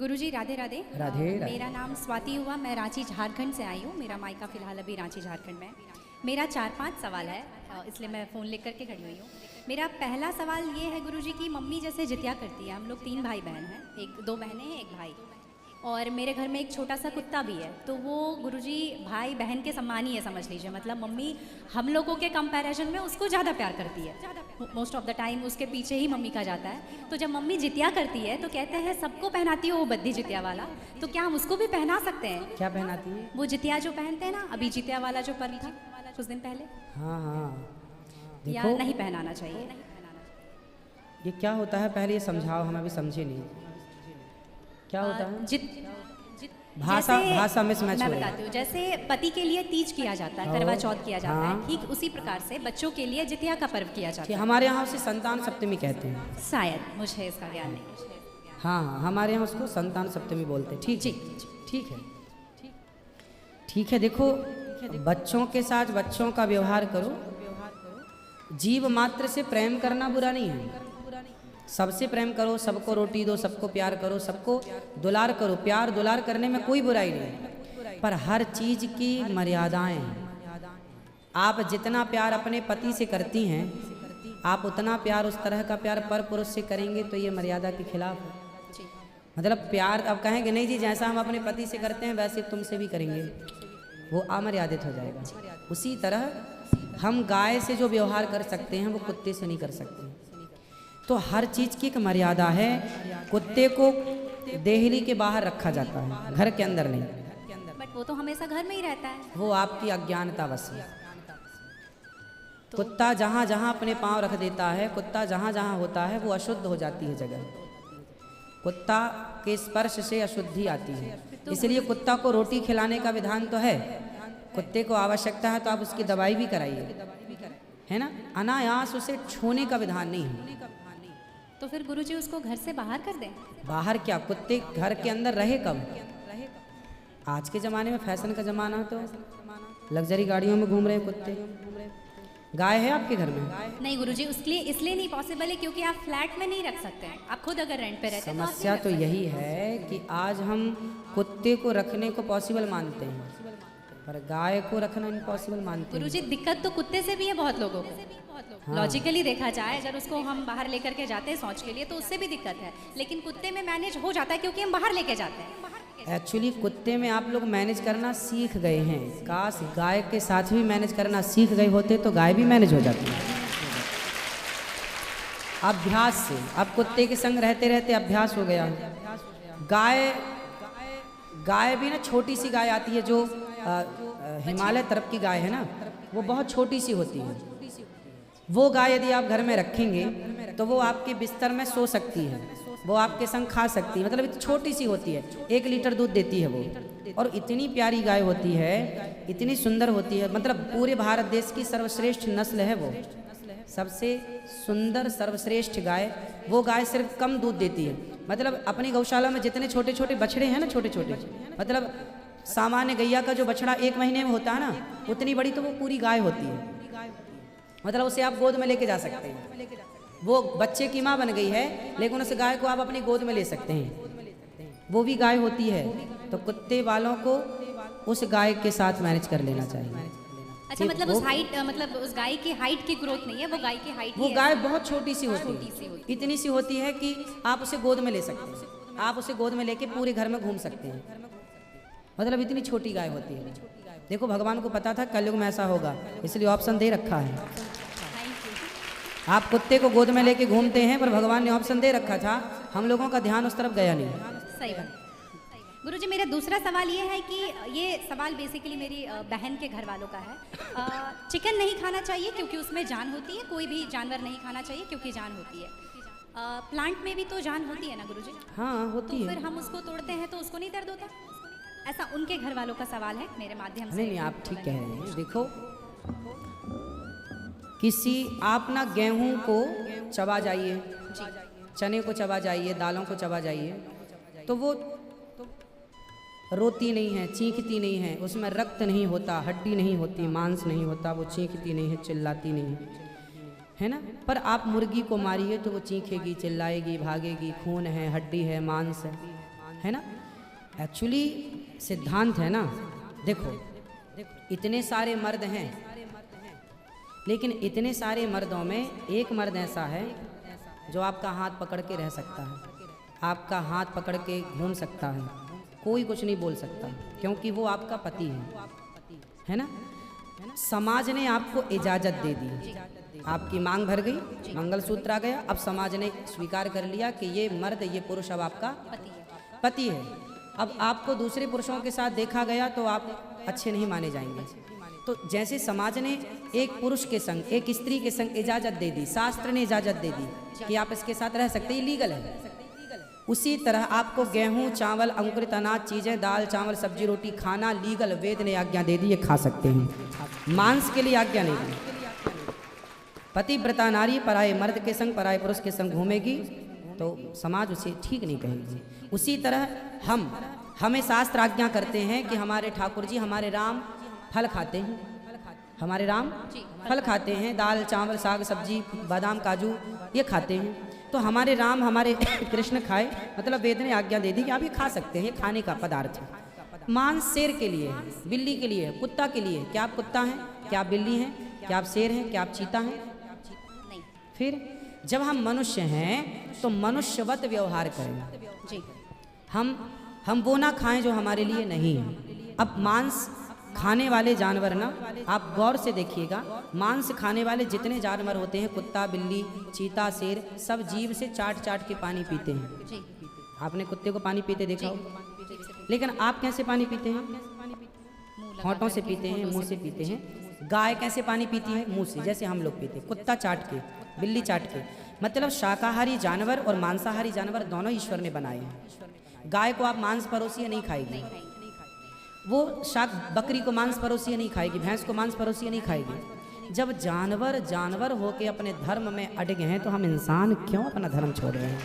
गुरुजी राधे राधे। राधे राधे। मेरा नाम स्वाति हुआ, मैं रांची झारखंड से आई हूँ। मेरा मायका फ़िलहाल अभी रांची झारखंड में है। मेरा 4-5 सवाल है, इसलिए मैं फ़ोन लेकर के खड़ी हुई हूँ। मेरा पहला सवाल ये है गुरुजी की मम्मी जैसे जितिया करती है, हम लोग 3 भाई बहन हैं, 2 बहनें हैं, 1 भाई, और मेरे घर में एक छोटा सा कुत्ता भी है। तो वो गुरुजी भाई बहन के समान ही है, समझ लीजिए। मतलब मम्मी हम लोगों के कंपैरिजन में उसको ज़्यादा प्यार करती है। मोस्ट ऑफ द टाइम उसके पीछे ही मम्मी का जाता है। तो जब मम्मी जितिया करती है तो कहते हैं सबको पहनाती हो वो बद्दी जितिया वाला, तो क्या हम उसको भी पहना सकते हैं? क्या पहनाती है? वो जितिया जो पहनते हैं ना, अभी जितिया वाला जो पर्व था कुछ दिन पहले, हाँ हाँ। या देखो नहीं पहनाना चाहिए? ये क्या होता है, पहले ये समझाओ, हम अभी समझे नहीं क्या होता है। भाषा मिसमैच मैं हो रही है। बताती हूँ। जैसे पति के लिए तीज किया जाता है, करवा चौथ किया जाता है, हाँ। ठीक उसी प्रकार से बच्चों के लिए जितिया का पर्व किया जाता है। हमारे यहाँ उसे संतान सप्तमी कहते हैं। शायद, मुझे इसका ज्ञान नहीं। हाँ हाँ, हमारे यहाँ उसको संतान सप्तमी बोलते हैं। ठीक जी ठीक है, ठीक है। देखो, बच्चों के साथ बच्चों का व्यवहार करो। जीव मात्र से प्रेम करना बुरा नहीं है। सबसे प्रेम करो, सबको रोटी दो, सबको प्यार करो, सबको दुलार करो। प्यार दुलार करने में कोई बुराई नहीं, पर हर चीज की मर्यादाएं हैं। आप जितना प्यार अपने पति से करती हैं, आप उतना प्यार, उस तरह का प्यार पर पुरुष से करेंगे तो ये मर्यादा के खिलाफ है। मतलब प्यार अब कहेंगे नहीं जी, जैसा हम अपने पति से करते हैं वैसे तुमसे भी करेंगे, वो अमर्यादित हो जाएगा। उसी तरह हम गाय से जो व्यवहार कर सकते हैं वो कुत्ते से नहीं कर सकते। तो हर चीज की एक मर्यादा है। कुत्ते को देहली के बाहर रखा जाता है, घर के अंदर नहीं। बट वो तो हमेशा घर में ही रहता है। वो आपकी अज्ञानता बस है। कुत्ता जहाँ जहाँ अपने पांव रख देता है, कुत्ता जहाँ जहाँ होता है वो अशुद्ध हो जाती है जगह। कुत्ता के स्पर्श से अशुद्धि आती है। इसलिए कुत्ता को रोटी खिलाने का विधान तो है। कुत्ते को आवश्यकता है तो आप उसकी दवाई भी कराइए, है ना। अनायास उसे छूने का विधान नहीं है। तो फिर गुरुजी उसको घर से बाहर कर दें? बाहर क्या, कुत्ते घर के अंदर रहे कब? आज के ज़माने में फैशन का ज़माना है तो लग्जरी गाड़ियों में घूम रहे कुत्ते। गाय है आपके घर में? नहीं गुरुजी, उसके लिए इसलिए नहीं पॉसिबल है क्योंकि आप फ्लैट में नहीं रख सकते हैं। आप खुद अगर रेंट पे रहते हैं समस्या तो यही है कि आज हम कुत्ते को रखने को पॉसिबल मानते हैं, पर गाय को रखना इम्पॉसिबल मानते हैं। गुरुजी दिक्कत तो कुत्ते से भी है बहुत लोगों को। लॉजिकली देखा जाए, अगर उसको हम बाहर लेकर के जाते हैं शौच के लिए तो उससे भी दिक्कत है, लेकिन कुत्ते में मैनेज हो जाता है क्योंकि हम बाहर लेके जाते हैं। एक्चुअली कुत्ते में आप लोग मैनेज करना सीख गए हैं। काश गाय के साथ भी मैनेज करना सीख गए होते तो गाय भी मैनेज हो जाती है अभ्यास से। अब कुत्ते के संग रहते रहते अभ्यास हो गया। गाय भी ना, छोटी सी गाय आती है जो हिमालय तरफ की गाय है ना, वो बहुत छोटी सी होती है। वो गाय यदि आप घर में रखेंगे तो वो आपके बिस्तर में सो सकती है, वो आपके संग खा सकती है। मतलब छोटी सी होती है, 1 लीटर दूध देती है वो, और इतनी प्यारी गाय होती है, इतनी सुंदर होती है। मतलब पूरे भारत देश की सर्वश्रेष्ठ नस्ल है वो, सबसे सुंदर सर्वश्रेष्ठ गाय वो गाय सिर्फ कम दूध देती है। मतलब अपनी गौशाला में जितने छोटे छोटे बछड़े हैं ना, छोटे छोटे, मतलब सामान्य गैया का जो बछड़ा 1 महीने में होता है ना, उतनी बड़ी तो वो पूरी गाय होती है। मतलब उसे आप गोद में लेके जा सकते हैं। वो बच्चे की माँ बन गई है, लेकिन उस गाय को आप अपनी गोद में ले सकते हैं, वो भी गाय होती है। तो कुत्ते वालों को उस गाय के साथ मैनेज कर लेना चाहिए। अच्छा, मतलब उस हाइट, मतलब उस गाय की हाइट की ग्रोथ नहीं है, वो गाय की हाइट, वो गाय बहुत छोटी सी होती है, इतनी सी होती है कि आप उसे गोद में ले सकते हैं। आप उसे गोद में लेके पूरे घर में घूम सकते हैं। मतलब इतनी छोटी गाय होती है। देखो, भगवान को पता था कलयुग में ऐसा होगा, इसलिए ऑप्शन दे रखा है। आप कुत्ते को गोद में लेके घूमते हैं, पर भगवान ने ऑप्शन दे रखा था, हम लोगों का ध्यान उस तरफ गया नहीं। सही बात। गुरुजी मेरा दूसरा सवाल ये है कि ये सवाल बेसिकली मेरी बहन के घर वालों का है। चिकन नहीं खाना चाहिए क्योंकि उसमें जान होती है, कोई भी जानवर नहीं खाना चाहिए क्योंकि जान होती है। प्लांट में भी तो जान होती है ना गुरुजी? हाँ होती तो है। फिर हम उसको तोड़ते हैं तो उसको नहीं दर्द होता? ऐसा उनके घर वालों का सवाल है, मेरे माध्यम से। नहीं, आप ठीक कह रहे हैं। देखो, आप ना गेहूं को चबा जाइए, चने को चबा जाइए, दालों को चबा जाइए, तो वो रोती नहीं है, चीखती नहीं है, उसमें रक्त नहीं होता, हड्डी नहीं होती, मांस नहीं होता, वो चीखती नहीं है, चिल्लाती नहीं है ना। पर आप मुर्गी को मारिए तो वो चीखेगी, चिल्लाएगी, भागेगी, खून है, हड्डी है, मांस है। है ना। एक्चुअली सिद्धांत है ना, देखो इतने सारे मर्द हैं, लेकिन इतने सारे मर्दों में एक मर्द ऐसा है जो आपका हाथ पकड़ के रह सकता है, आपका हाथ पकड़ के घूम सकता है, कोई कुछ नहीं बोल सकता, क्योंकि वो आपका पति है ना। समाज ने आपको इजाज़त दे दी, आपकी मांग भर गई, मंगलसूत्र आ गया, अब समाज ने स्वीकार कर लिया कि ये मर्द, ये पुरुष अब आपका पति है। अब आपको दूसरे पुरुषों के साथ देखा गया तो आप अच्छे नहीं माने जाएंगे। तो जैसे समाज ने एक पुरुष के संग, एक स्त्री के संग इजाज़त दे दी, शास्त्र ने इजाज़त दे दी कि आप इसके साथ रह सकते, ये लीगल है, उसी तरह आपको गेहूं, चावल, अंकुरित अनाज चीज़ें, दाल, चावल, सब्जी, रोटी खाना लीगल, वेद ने आज्ञा दे दी, ये खा सकते हैं। मांस के लिए आज्ञा नहीं दी। पतिव्रता नारी पराये मर्द के संग, पराये पुरुष के संग घूमेगी तो समाज उसे ठीक नहीं कहेगी। उसी तरह हमें शास्त्र आज्ञा करते हैं कि हमारे ठाकुर जी, हमारे राम फल खाते हैं, हमारे राम फल खाते हैं, दाल, चावल, साग, सब्जी, बादाम, काजू ये खाते हैं। तो हमारे राम, हमारे कृष्ण खाए, मतलब वेद ने आज्ञा दे दी कि आप ये खा सकते हैं, ये खाने का पदार्थ है। मांस शेर के लिए है, बिल्ली के लिए है, कुत्ता के लिए। क्या आप कुत्ता हैं? क्या आप बिल्ली हैं? क्या आप शेर हैं? क्या आप चीता हैं? नहीं। फिर जब हम मनुष्य हैं तो मनुष्यवत व्यवहार करें जी। हम वो ना खाएं जो हमारे लिए नहीं है। अब मांस खाने वाले जानवर ना, आप गौर से देखिएगा, मांस खाने वाले जितने जानवर होते हैं, कुत्ता, बिल्ली, चीता, शेर, सब जीभ से चाट चाट के पानी पीते हैं। जी। आपने कुत्ते को पानी पीते देखा हो, लेकिन आप कैसे पानी पीते हैं? होंठों से पीते हैं, मुंह से पीते हैं। गाय कैसे पानी पीती है? मुंह से, जैसे हम लोग पीते हैं, कुत्ता चाट के, बिल्ली चाट के। मतलब शाकाहारी जानवर और मांसाहारी जानवर दोनों ईश्वर ने बनाए हैं। गाय को आप मांस परोसिए नहीं खाएगी, वो बकरी को मांस परोसिए नहीं खाएगी, भैंस को मांस परोसिए नहीं खाएगी। जब जानवर होके अपने धर्म में अड़े हैं तो हम इंसान क्यों अपना धर्म छोड़ रहे हैं?